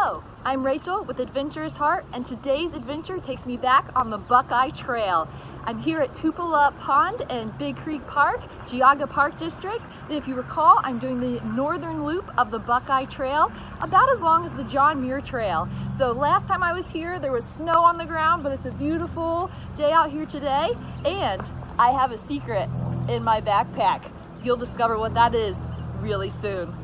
Hello, I'm Rachel with Adventurous Heart, and today's adventure takes me back on the Buckeye Trail. I'm here at Tupelo Pond and Big Creek Park, Geauga Park District. And if you recall, I'm doing the northern loop of the Buckeye Trail, about as long as the John Muir Trail. So last time I was here, there was snow on the ground, but it's a beautiful day out here today. And I have a secret in my backpack. You'll discover what that is really soon.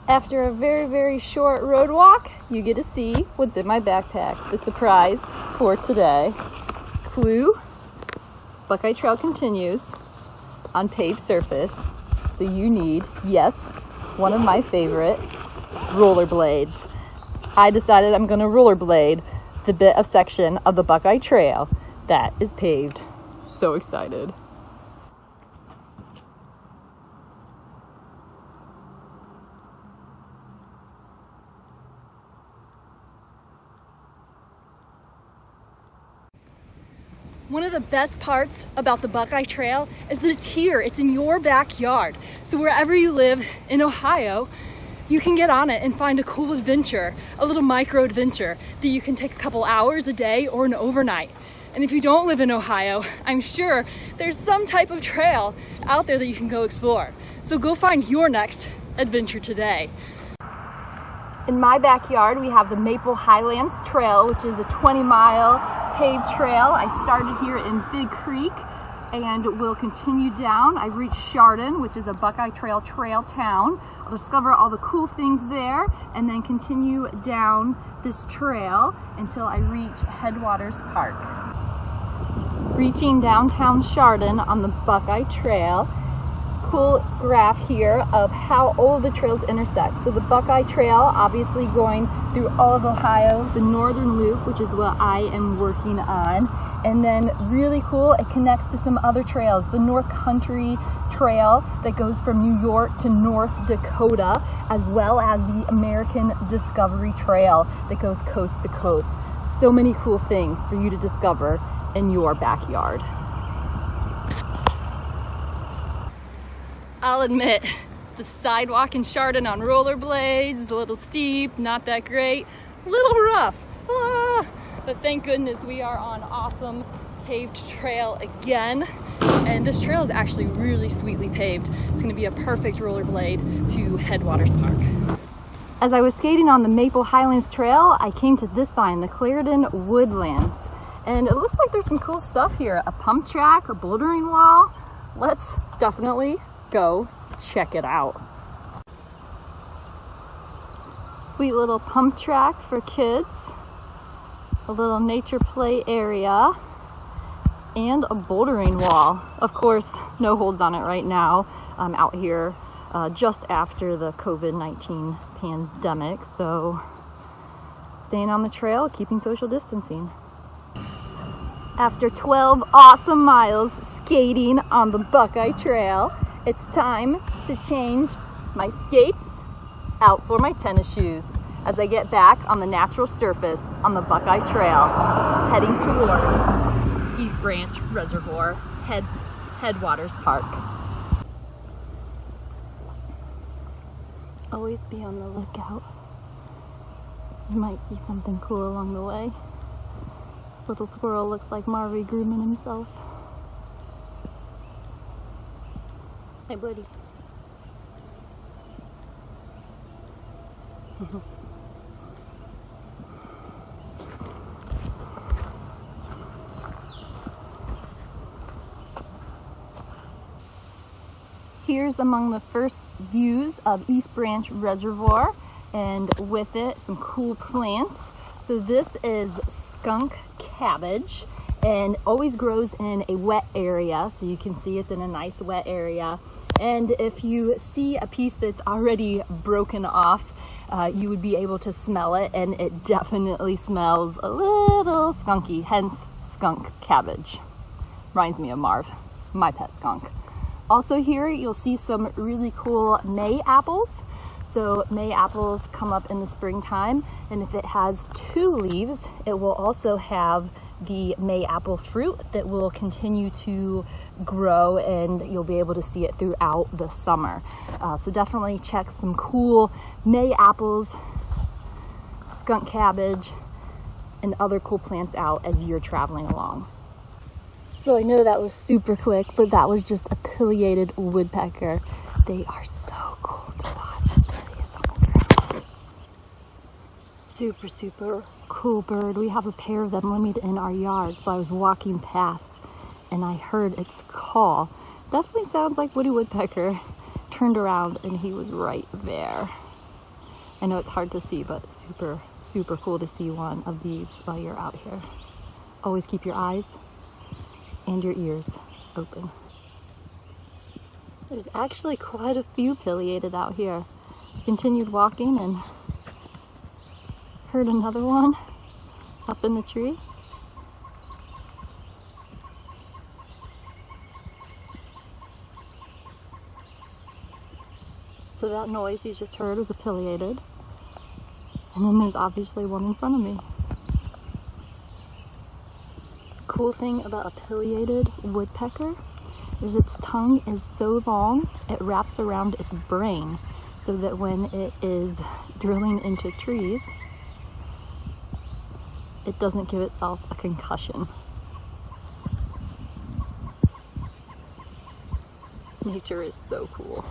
After a very short road walk, you get to see what's in my backpack. The surprise for today. Clue, Buckeye Trail continues on paved surface. So you need, yes, one of my favorite, rollerblades. I decided I'm gonna rollerblade the bit of section of the Buckeye Trail that is paved. So excited. One of the best parts about the Buckeye Trail is that it's here, it's in your backyard. So wherever you live in Ohio, you can get on it and find a cool adventure, a little micro adventure that you can take a couple hours a day or an overnight. And if you don't live in Ohio, I'm sure there's some type of trail out there that you can go explore. So go find your next adventure today. In my backyard, we have the Maple Highlands Trail, which is a 20-mile paved trail. I started here in Big Creek and will continue down. I've reached Chardon, which is a Buckeye Trail town. I'll discover all the cool things there and then continue down this trail until I reach Headwaters Park. Reaching downtown Chardon on the Buckeye Trail. Cool graph here of how all the trails intersect. So the Buckeye Trail, obviously going through all of Ohio, the northern loop, which is what I am working on. And then really cool, it connects to some other trails. The North Country Trail that goes from New York to North Dakota, as well as the American Discovery Trail that goes coast to coast. So many cool things for you to discover in your backyard. I'll admit, the sidewalk in Chardon on rollerblades is a little steep, not that great, a little rough. But thank goodness we are on awesome paved trail again. And this trail is actually really sweetly paved. It's gonna be a perfect rollerblade to Headwaters Park. As I was skating on the Maple Highlands Trail, I came to this sign, the Clarendon Woodlands. And it looks like there's some cool stuff here. A pump track, a bouldering wall. Let's definitely go check it out. Sweet little pump track for kids, a little nature play area, and a bouldering wall. Of course, no holds on it right now. I'm out here just after the COVID-19 pandemic, so staying on the trail, keeping social distancing. After 12 awesome miles skating on the Buckeye Trail, it's time to change my skates out for my tennis shoes as I get back on the natural surface on the Buckeye Trail, heading towards East Branch Reservoir, Headwaters Park. Always be on the lookout. You might see something cool along the way. This little squirrel looks like Marvy grooming himself. Hey, buddy. Here's among the first views of East Branch Reservoir, and with it some cool plants. So this is Skunk Cabbage, and always grows in a wet area, so you can see it's in a nice wet area. And if you see a piece that's already broken off, you would be able to smell it, and it definitely smells a little skunky, hence Skunk Cabbage. Reminds me of Marv, my pet skunk. Also here, you'll see some really cool May apples. So May apples come up in the springtime, and if it has 2 leaves, it will also have the May apple fruit that will continue to grow, and you'll be able to see it throughout the summer. So definitely check some cool May apples, skunk cabbage, and other cool plants out as you're traveling along. So I know that was super quick, but that was just a pileated woodpecker. They are so cool to watch. Super, super cool bird. We have a pair of them living in our yard, so I was walking past and I heard its call. Definitely sounds like woody woodpecker. Turned around and he was right there. I know it's hard to see, but super, super cool to see one of these while you're out here. Always keep your eyes and your ears open. There's actually quite a few pileated out here. I continued walking and heard another one up in the tree. So that noise you just heard was a pileated. And then there's obviously one in front of me. The cool thing about a pileated woodpecker is its tongue is so long, it wraps around its brain, so that when it is drilling into trees, it doesn't give itself a concussion. Nature is so cool.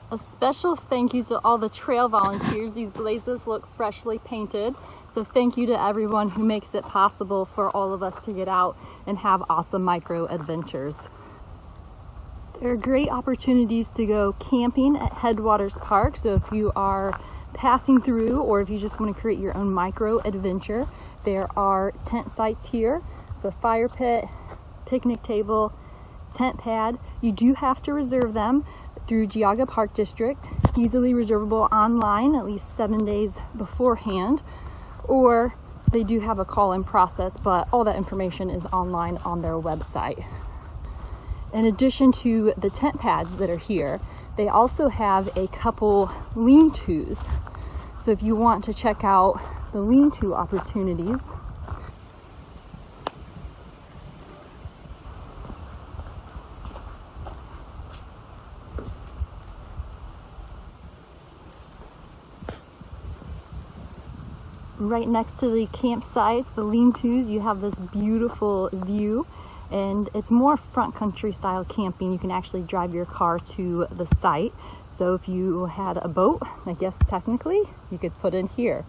A special thank you to all the trail volunteers. These blazes look freshly painted. So thank you to everyone who makes it possible for all of us to get out and have awesome micro adventures. There are great opportunities to go camping at Headwaters Park. So if you are passing through, or if you just want to create your own micro adventure, there are tent sites here. So fire pit, picnic table, tent pad. You do have to reserve them through Geauga Park District, easily reservable online at least 7 days beforehand, or they do have a call-in process, but all that information is online on their website. In addition to the tent pads that are here, they also have a couple lean-tos. So if you want to check out the lean-to opportunities, right next to the campsites, the lean-tos, you have this beautiful view, and it's more front country style camping. You can actually drive your car to the site. So if you had a boat, I guess technically you could put in here.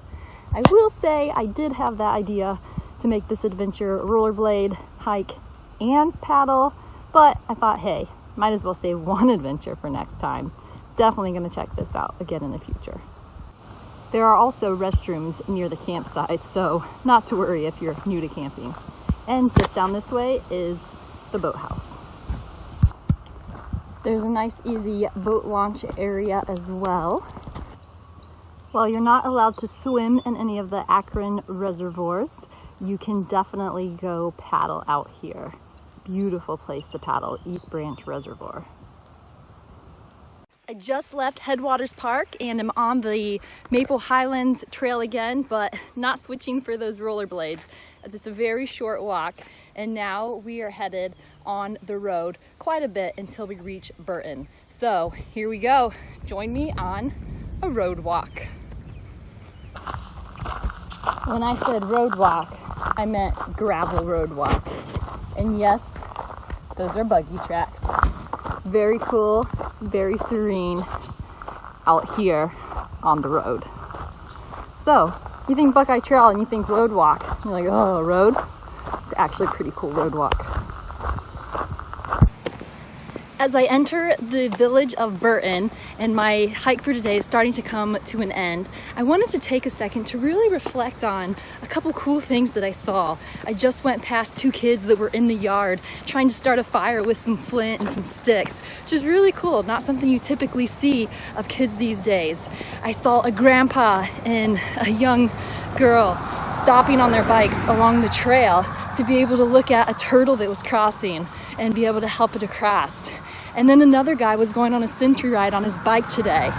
I will say I did have that idea to make this adventure rollerblade, hike, and paddle, but I thought, hey, might as well save one adventure for next time. Definitely gonna check this out again in the future. There are also restrooms near the campsite, so not to worry if you're new to camping. And just down this way is the Boathouse. There's a nice easy boat launch area as well. While you're not allowed to swim in any of the Akron reservoirs, you can definitely go paddle out here. Beautiful place to paddle, East Branch Reservoir. I just left Headwaters Park and I'm on the Maple Highlands Trail again, but not switching for those rollerblades, as it's a very short walk. And now we are headed on the road quite a bit until we reach Burton. So here we go. Join me on a road walk. When I said road walk, I meant gravel road walk. And yes, those are buggy tracks. Very cool, very serene out here on the road. So, you think Buckeye Trail and you think road walk. You're like, oh, road? It's actually a pretty cool road walk. As I enter the village of Burton and my hike for today is starting to come to an end, I wanted to take a second to really reflect on a couple cool things that I saw. I just went past 2 kids that were in the yard trying to start a fire with some flint and some sticks, which is really cool, not something you typically see of kids these days. I saw a grandpa and a young girl stopping on their bikes along the trail to be able to look at a turtle that was crossing and be able to help it across. And then another guy was going on a century ride on his bike today.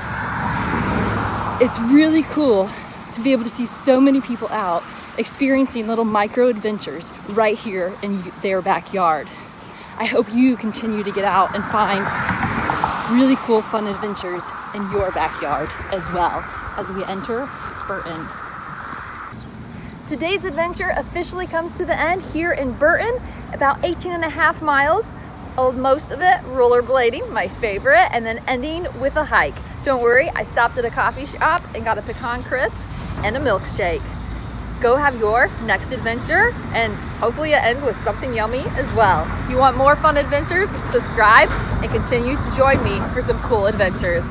It's really cool to be able to see so many people out experiencing little micro adventures right here in their backyard. I hope you continue to get out and find really cool, fun adventures in your backyard as well as we enter Burton. Today's adventure officially comes to the end here in Burton, about 18.5 miles. Most of it rollerblading, my favorite, and then ending with a hike. Don't worry, I stopped at a coffee shop and got a pecan crisp and a milkshake. Go have your next adventure, and hopefully it ends with something yummy as well. If you want more fun adventures, subscribe and continue to join me for some cool adventures.